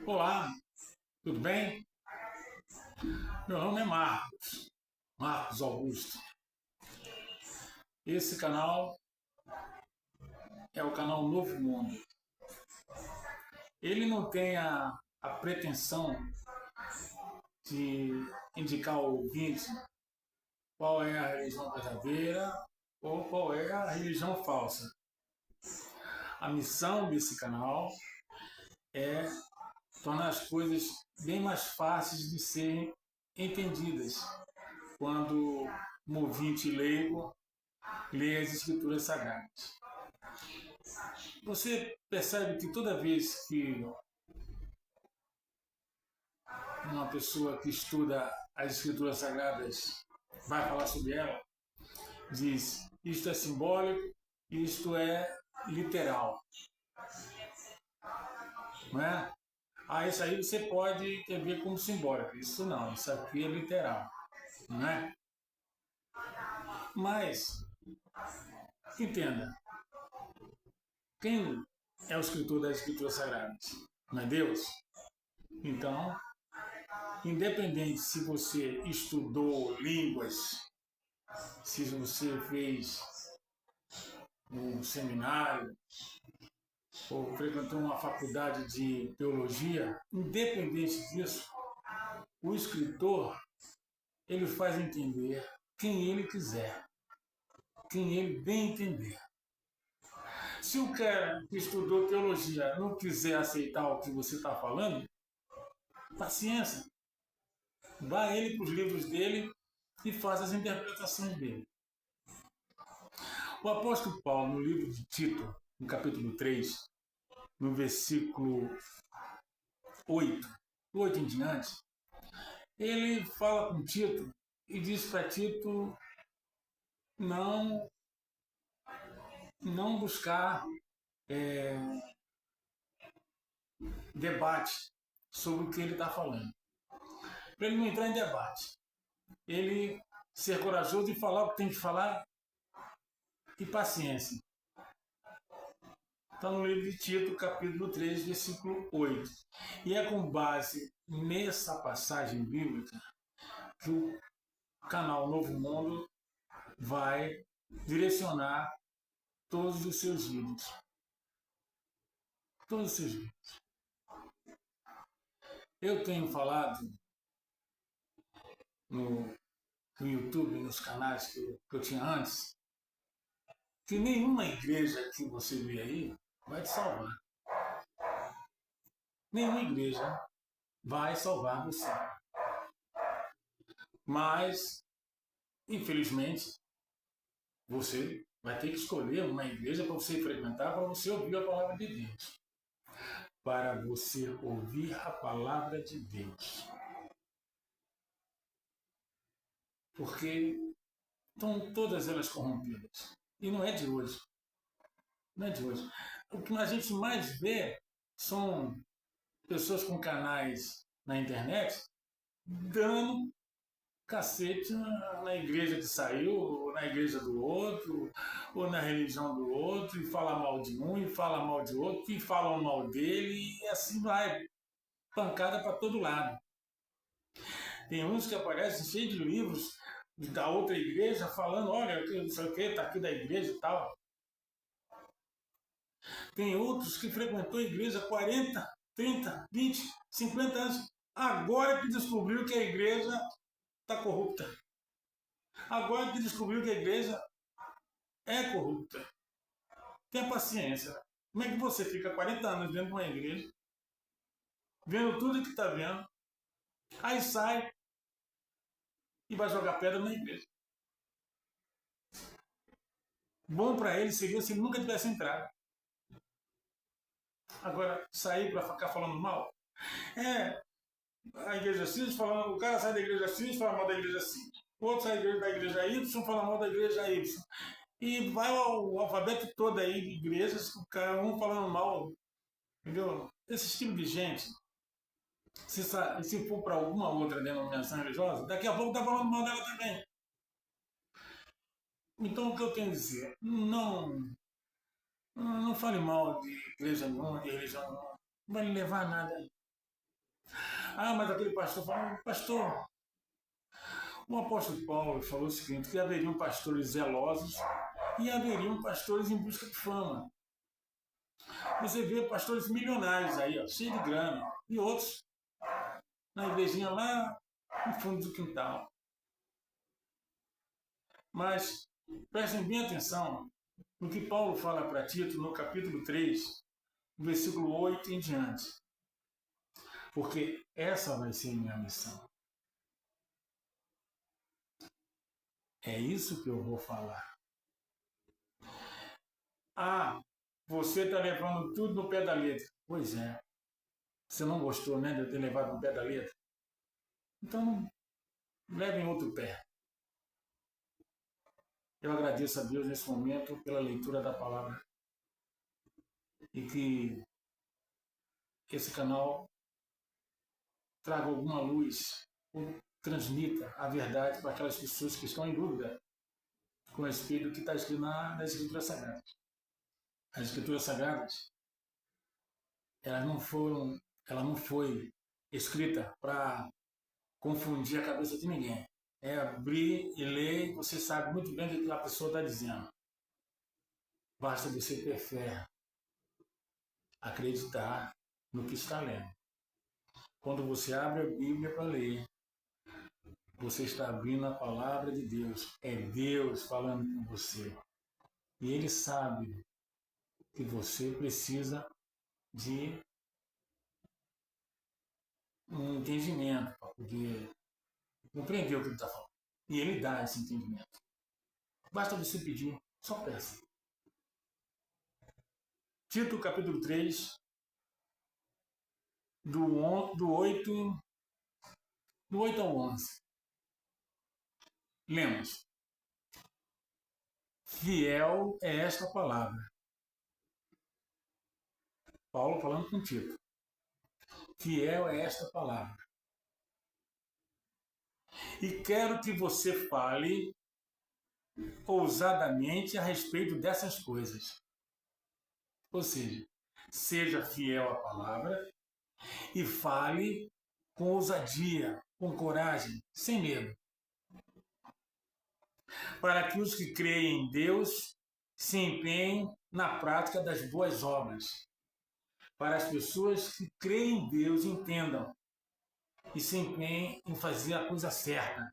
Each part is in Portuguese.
Olá, tudo bem? Meu nome é Marcos Augusto. Esse canal é o canal Novo Mundo. Ele não tem a pretensão de indicar ao ouvinte qual é a religião verdadeira ou qual é a religião falsa. A missão desse canal é tornar as coisas bem mais fáceis de serem entendidas quando um ouvinte leigo lê as escrituras sagradas. Você percebe que toda vez que uma pessoa que estuda as escrituras sagradas vai falar sobre ela, diz isto é simbólico, isto é literal, não é? Isso aí você pode ver como simbólico. Isso não, isso aqui é literal, não é? Mas, entenda, quem é o escritor das escrituras sagradas? Não é Deus? Então, independente se você estudou línguas, se você fez um seminário ou frequentou uma faculdade de teologia, independente disso, o escritor ele faz entender quem ele quiser, quem ele bem entender. Se o cara que estudou teologia não quiser aceitar o que você está falando, paciência, vá ele para os livros dele e faça as interpretações dele. O apóstolo Paulo, no livro de Tito, no capítulo 3, no versículo 8, 8 em diante, ele fala com Tito e diz para Tito não, não buscar debate sobre o que ele está falando. Para ele não entrar em debate. Ele ser corajoso e falar o que tem que falar e paciência. Está no livro de Tito, capítulo 3, versículo 8. E é com base nessa passagem bíblica que o canal Novo Mundo vai direcionar todos os seus vídeos. Todos os seus vídeos. Eu tenho falado no YouTube, nos canais que eu tinha antes, que nenhuma igreja que você vê aí vai te salvar. Nenhuma igreja vai salvar você. Mas, infelizmente, você vai ter que escolher uma igreja para você frequentar, para você ouvir a palavra de Deus. Para você ouvir a palavra de Deus. Porque estão todas elas corrompidas. E não é de hoje. Não é de hoje. O que a gente mais vê são pessoas com canais na internet dando cacete na igreja que saiu, ou na igreja do outro, ou na religião do outro, e fala mal de um, e fala mal de outro, e falam mal dele, e assim vai. Pancada para todo lado. Tem uns que aparecem cheios de livros da outra igreja falando, olha, não sei o que, tá aqui da igreja e tal. Tem outros que frequentou a igreja há 40, 30, 20, 50 anos. Agora que descobriu que a igreja está corrupta. Agora que descobriu que a igreja é corrupta. Tenha paciência. Como é que você fica 40 anos dentro de uma igreja, vendo tudo que está vendo, aí sai e vai jogar pedra na igreja? Bom para ele seria se ele nunca tivesse entrado. Agora, sair para ficar falando mal? É, a igreja X falando, o cara sai da igreja X e fala mal da igreja X. O outro sai da igreja Y e fala mal da igreja Y. E vai o alfabeto todo aí de igrejas, um falando mal. Entendeu? Esse tipo de gente, se for para alguma outra denominação religiosa, daqui a pouco está falando mal dela também. Então o que eu tenho a dizer? Não fale mal de igreja nenhuma, de religião nenhuma. Não vai lhe levar a nada. Ah, mas aquele pastor falou, pastor, o apóstolo Paulo falou o seguinte, que haveriam pastores zelosos e haveriam pastores em busca de fama. Você vê pastores milionários aí, ó, cheio de grana, e outros na igrejinha lá no fundo do quintal. Mas prestem bem atenção no que Paulo fala para Tito no capítulo 3, versículo 8 em diante. Porque essa vai ser minha missão. É isso que eu vou falar. Ah, você está levando tudo no pé da letra. Pois é. Você não gostou, né, de eu ter levado no pé da letra? Então, leve em outro pé. Eu agradeço a Deus nesse momento pela leitura da palavra e que esse canal traga alguma luz ou transmita a verdade para aquelas pessoas que estão em dúvida com respeito ao que está escrito nas Escrituras Sagradas. As Escrituras Sagradas, ela não foi escrita para confundir a cabeça de ninguém. É abrir e ler, você sabe muito bem o que a pessoa está dizendo. Basta você ter fé, acreditar no que está lendo. Quando você abre a Bíblia para ler, você está abrindo a palavra de Deus. É Deus falando com você. E Ele sabe que você precisa de um entendimento para poder compreender o que Ele está falando. E Ele dá esse entendimento. Basta você pedir, só peça. Tito capítulo 3, do 8 ao 11. Lemos. Fiel é esta palavra. Paulo falando com Tito. Fiel é esta palavra. E quero que você fale ousadamente a respeito dessas coisas. Ou seja fiel à palavra e fale com ousadia, com coragem, sem medo. Para que os que creem em Deus se empenhem na prática das boas obras. Para as pessoas que creem em Deus entendam e se empenhem em fazer a coisa certa.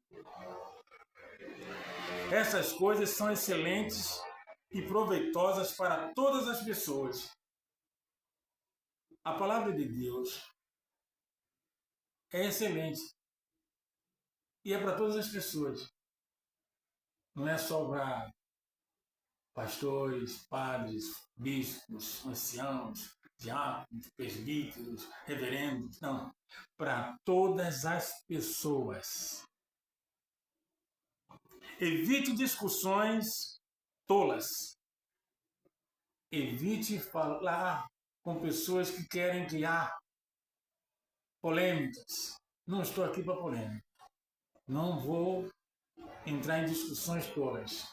Essas coisas são excelentes e proveitosas para todas as pessoas. A palavra de Deus é excelente e é para todas as pessoas. Não é só para pastores, padres, bispos, anciãos, diáconos, presbíteros, reverendos. Não. Para todas as pessoas. Evite discussões tolas. Evite falar com pessoas que querem criar polêmicas. Não estou aqui para polêmica. Não vou entrar em discussões tolas.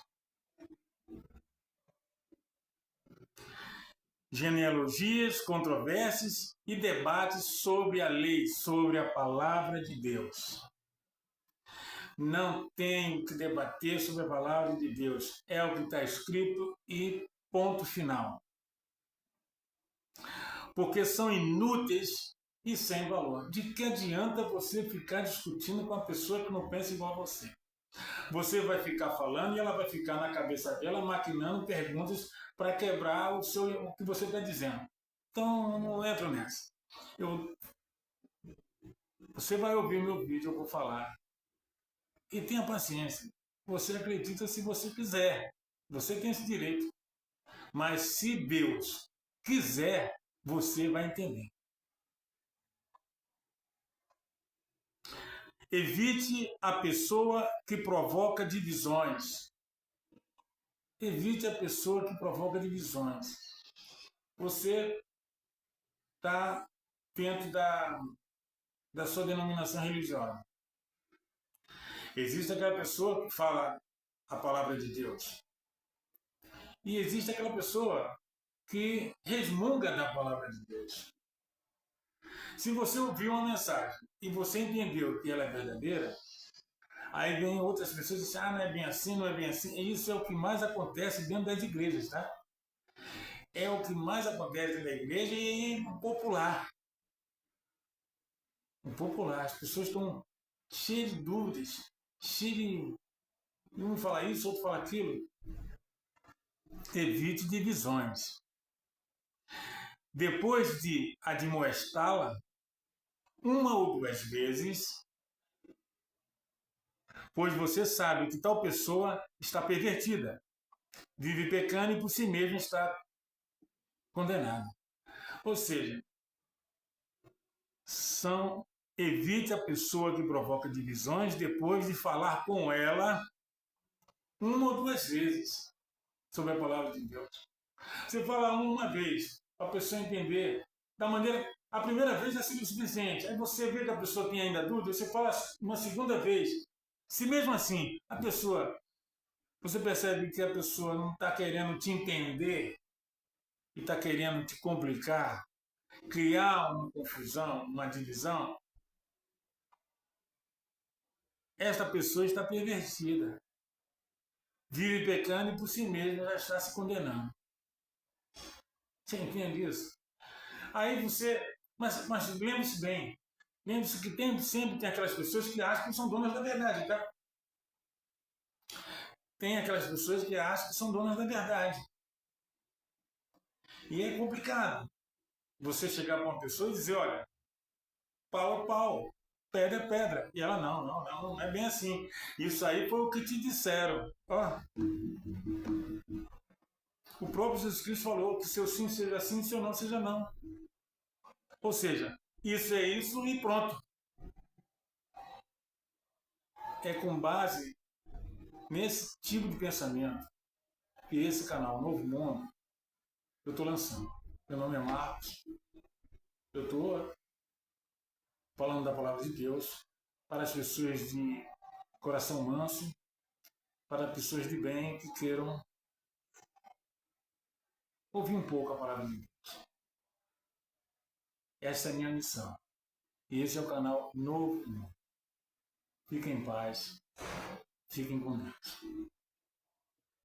Genealogias, controvérsias e debates sobre a lei, sobre a palavra de Deus. Não tenho que debater sobre a palavra de Deus. É o que está escrito e ponto final. Porque são inúteis e sem valor. De que adianta você ficar discutindo com uma pessoa que não pensa igual a você? Você vai ficar falando e ela vai ficar na cabeça dela maquinando perguntas para quebrar o que você está dizendo. Então, não entro nessa. Você vai ouvir meu vídeo, eu vou falar. E tenha paciência. Você acredita se você quiser. Você tem esse direito. Mas se Deus quiser, você vai entender. Evite a pessoa que provoca divisões. Evite a pessoa que provoca divisões. Você está dentro da sua denominação religiosa. Existe aquela pessoa que fala a palavra de Deus. E existe aquela pessoa que resmunga da palavra de Deus. Se você ouviu uma mensagem e você entendeu que ela é verdadeira, aí vem outras pessoas e dizem, não é bem assim, não é bem assim. E isso é o que mais acontece dentro das igrejas, tá? É o que mais acontece dentro da igreja e no popular. No popular, as pessoas estão cheias de dúvidas, cheias de... Um fala isso, outro fala aquilo. Evite divisões. Depois de admoestá-la, uma ou duas vezes, pois você sabe que tal pessoa está pervertida, vive pecando e por si mesma está condenada. Ou seja, evite a pessoa que provoca divisões depois de falar com ela uma ou duas vezes sobre a palavra de Deus. Você fala uma vez, para a pessoa entender da maneira. A primeira vez é sido suficiente. Aí você vê que a pessoa tem ainda dúvida, você fala uma segunda vez. Se mesmo assim a pessoa, você percebe que a pessoa não está querendo te entender e está querendo te complicar, criar uma confusão, uma divisão, esta pessoa está pervertida. Vive pecando e por si mesma já está se condenando. Você entende isso? Aí você. Mas lembre-se bem. Lembre-se que sempre tem aquelas pessoas que acham que são donas da verdade, tá? Tem aquelas pessoas que acham que são donas da verdade. E é complicado você chegar para uma pessoa e dizer, olha, pau é pau, pedra é pedra. E ela, não é bem assim. Isso aí foi o que te disseram. Ó, o próprio Jesus Cristo falou que seu sim seja sim, seu não seja não. Ou seja, isso é isso e pronto. É com base nesse tipo de pensamento que esse canal Novo Mundo eu estou lançando. Meu nome é Marcos. Eu estou falando da palavra de Deus para as pessoas de coração manso, para pessoas de bem que queiram ouvir um pouco a palavra de Deus. Essa é a minha missão. E esse é o canal Novo Mundo. Fiquem em paz. Fiquem com Deus.